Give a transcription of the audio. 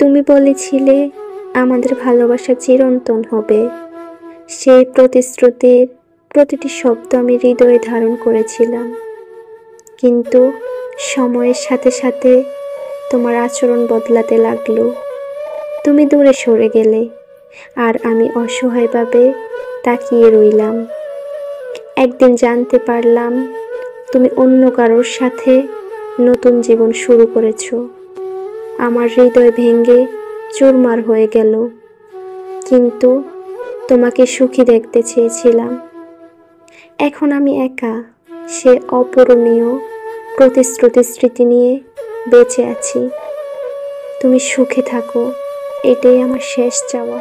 তুমি বলেছিলে আমাদের ভালোবাসা চিরন্তন হবে। সেই প্রতিশ্রুতির প্রতিটি শব্দ আমি হৃদয়ে ধারণ করেছিলাম, কিন্তু সময়ের সাথে সাথে তোমার আচরণ বদলাতে লাগলো। তুমি দূরে সরে গেলে, আর আমি অসহায়ভাবে তাকিয়ে রইলাম। একদিন জানতে পারলাম তুমি অন্য কারোর সাথে নতুন জীবন শুরু করেছো। আমার হৃদয় ভেঙে চুরমার হয়ে গেল, কিন্তু তোমাকে সুখী দেখতে চেয়েছিলাম। এখন আমি একা, সে অপূরণীয় প্রতিশ্রুতির স্মৃতি নিয়ে বেঁচে আছি। তুমি সুখে থাকো, এটাই আমার শেষ চাওয়া।